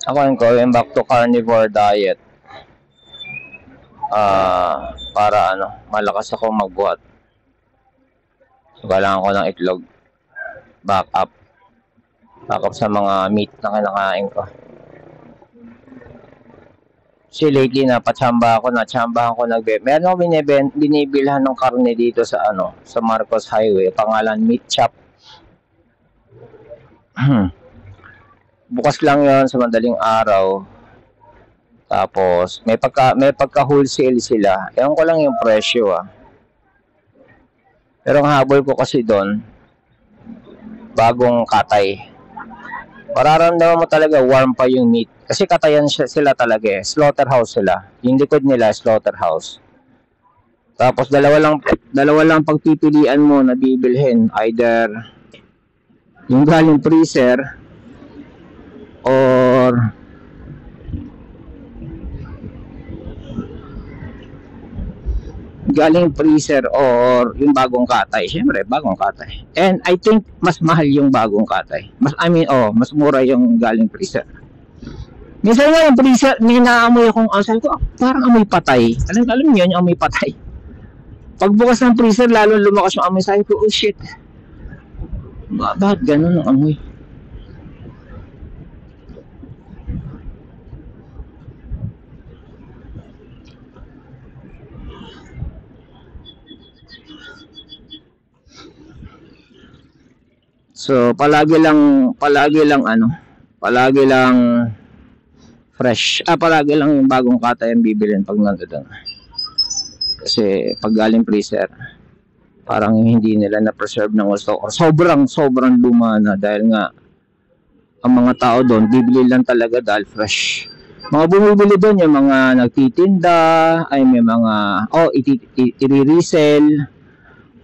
Ako yung going back to carnivore diet. Para ano, malakas ako magbuhat. So, kailangan ko ng itlog. Back up. Back up sa mga meat na kinakain ko. Kasi lately natsambahan ko meron ako binibilhan ng karne dito sa ano, sa Marcos Highway, pangalan Meat Chop. Bukas lang 'yon sa madaling araw. Tapos may pagka wholesale sila. Ewan ko lang yung presyo Pero ang habol ko kasi doon, bagong katay. Mararamdaman mo talaga warm pa yung meat. Kasi katayan sila talaga Slaughterhouse sila. Yung likod nila, slaughterhouse. Tapos dalawa lang pagpipilian mo na bibilhin. Either yung galing freezer or yung bagong katay. Siyempre, bagong katay. And I think mas mahal yung bagong katay. Mas mura yung galing freezer. Minsan nga yung freezer, may naamoy akong sabi ko, parang amoy patay. Alam niyo yung amoy patay. Pagbukas ng freezer, lalo lumakas yung amoy. Sabi ko, oh shit. Bakit ganun ang amoy? So, palagi lang fresh. Palagi lang yung bagong katay ang bibilin pag nandoon. Kasi pag galing freezer, parang hindi nila na-preserve ng gusto. Or sobrang luma na dahil nga ang mga tao doon, bibili lang talaga dahil fresh. Mga bumibili doon, yung mga nagtitinda, ay may mga, i-resell,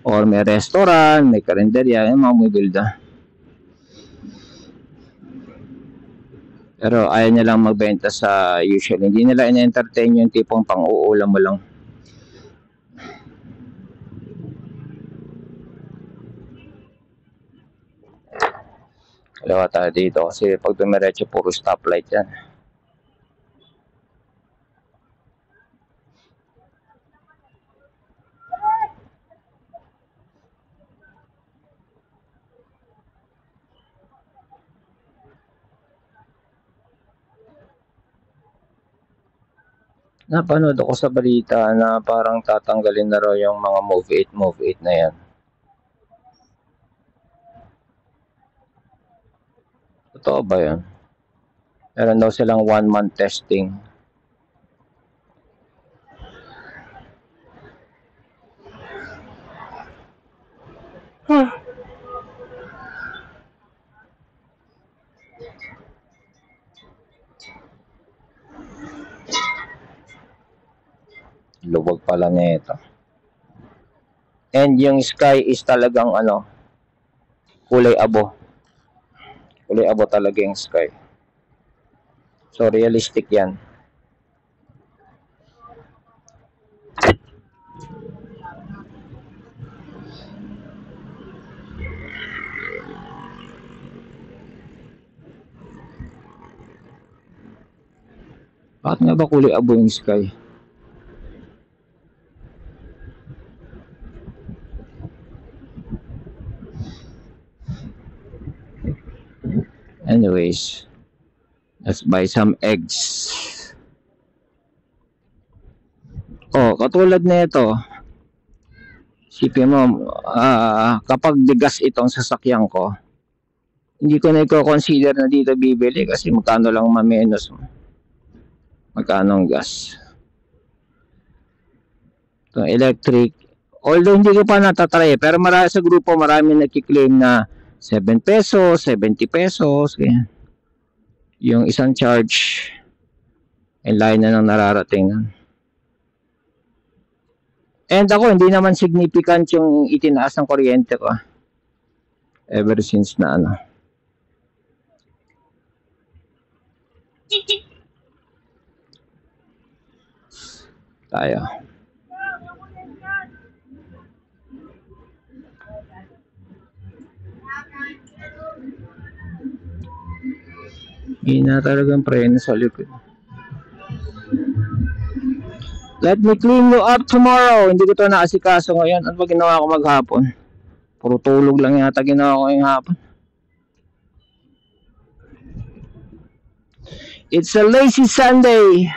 or may restaurant, may karinderya, yung mga bumibili doon. Pero ayaw niya lang magbenta sa usual. Hindi nila in-entertain yung tipong pang-uulam mo lang. Kalawa tayo dito kasi pag dumiretso puro stoplight yan. Napanood ako sa balita na parang tatanggalin na raw yung mga Move 8 na yan. Totoo ba yan? Meron daw silang 1 month testing. Luwag pala nito. And yung sky is talagang kulay abo. Kulay abo talaga yung sky. So realistic yan. Bakit nga ba kulay abo yung sky? Anyways, let's buy some eggs. Katulad nito. Sipin mo, kapag bigas itong sasakyan ko, hindi ko na i-consider na dito bibili kasi magkano lang mamenos mo. Magkano ang gas. Ito, electric. Although hindi ko pa natatry, pero sa grupo marami nagki-claim na 7 pesos, 70 pesos. Kaya. Yung isang charge, line na nang nararating. And ako, hindi naman significant yung itinaas ng kuryente ko. Ever since na tayo. Hina talagang preno sa likod. Let me clean you up tomorrow. Hindi ko ito naasikaso ngayon. Ano ba ginawa ko maghapon? Puro tulog lang yata ginawa ko ngayong hapon. It's a lazy Sunday.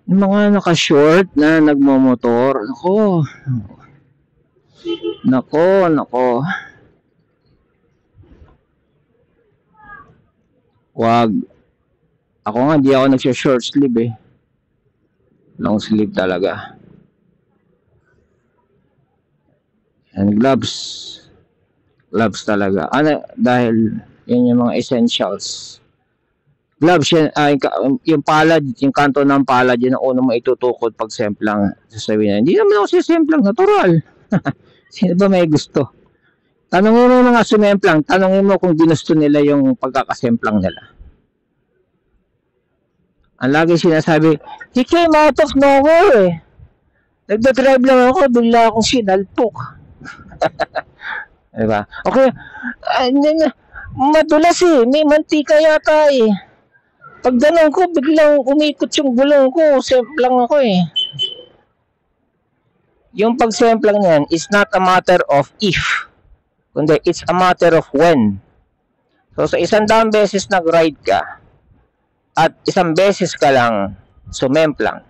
Yung mga naka-short na nagmomotor. Nako. Wag. Ako nga, di ako nagsha-short sleeve eh. Long sleeve talaga. And gloves. Gloves talaga. Ano, dahil yun yung mga essentials. Gloves yan, yung palad, yung kanto ng palad, yun ang unang maitutukod pag semplang. Sasabihin na, hindi naman ako semplang, natural. Sino ba may gusto? Tanungin mo mga sumemplang, tanungin mo kung ginusto nila yung pagkakasemplang nila. Ang lagi sinasabi, he came out of nowhere eh. Nagdadrive lang ako, bigla akong sinalpok. Diba? Okay, madulas eh, may mantika yata eh. Pag ganun ko, biglang umikot yung gulong ko, semplang ako eh. Yung pag-semplang niyan is not a matter of if, kundi it's a matter of when. So sa 100 beses nag-ride ka, at 1 beses ka lang sumemplang,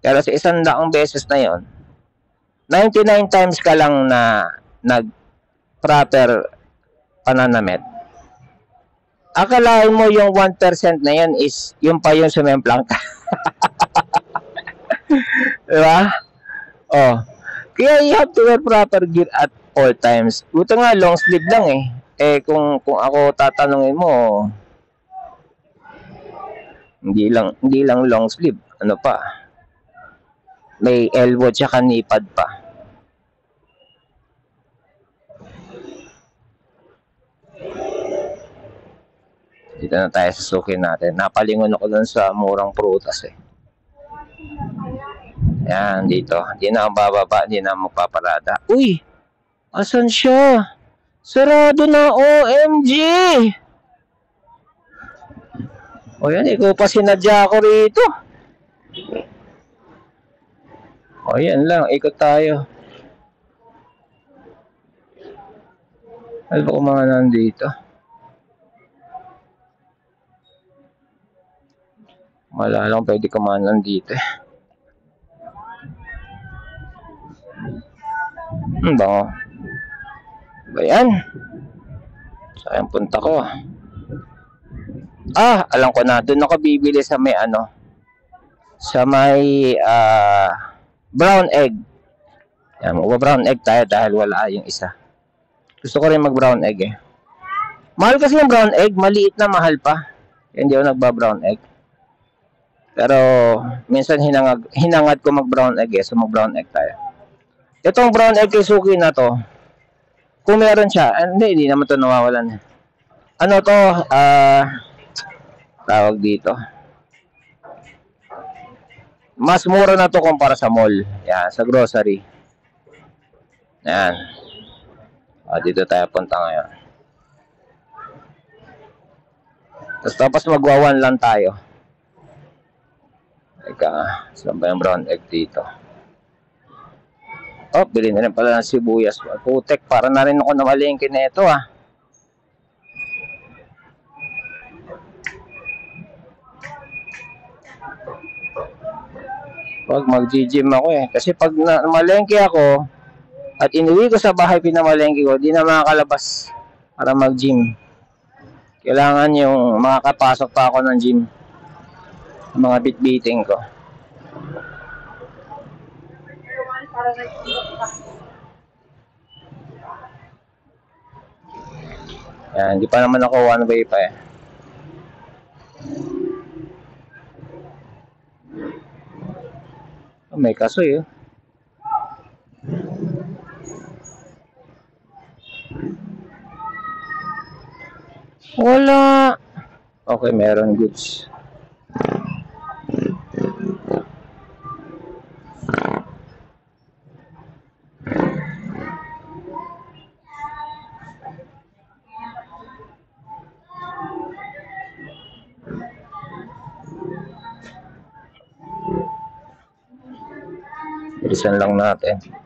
pero sa 100 beses na yon, 99 times ka lang na nag-proper pananamit. Akalain mo yung 1% na yan is yung pa yung sumemplang ka. Diba? Oh. Kaya you have to wear proper gear at all times. Buto nga, long sleeve lang eh. Eh, kung ako tatanungin mo, hindi lang long sleeve. Ano pa? May elbow tsaka knee pad pa. Dito na tayo sa suki natin. Napalingon ako dun sa murang prutas eh. Yan, dito. Hindi na ang bababa, hindi na magpaparada. Uy! Asan siya? Sarado na, OMG! O yan, ikaw pa sinadya ko rito. O yan lang, ikot tayo. Ano ba kung mga nandito? Malalang pwede kumanan dito eh. Bango. Ba yan? Saan punta ko? Alam ko na. Doon ako bibili sa may ano. Sa may brown egg. Yan, brown egg tayo dahil wala yung isa. Gusto ko rin mag brown egg eh. Mahal kasi yung brown egg. Maliit na mahal pa. Hindi ako nagba brown egg. Pero minsan hinangad ko mag brown egg eh. So mag brown egg tayo. Itong brown egg kay Suki na to, kung meron siya, hindi naman to nawawalan. Ano to, tawag dito. Mas mura na to kumpara sa mall. Yan, sa grocery. Yan. Dito tayo punta ngayon. Tapos magwawan lang tayo. Teka, saan ba yung brown egg dito? Oh, bili na rin pala ng sibuyas. Putek, para na rin ako namalingkin na ito ah. Pag mag-gym ako eh. Kasi pag namalengke ako, at inuwi ko sa bahay pinamalengke ko, di na makakalabas para mag-gym. Kailangan yung makakapasok pa ako ng gym. Mga bit-beating ko. Yan, hindi pa naman ako one way pa eh. May kasoy, oh. Wala. Okay, meron goods. Bilisan lang natin.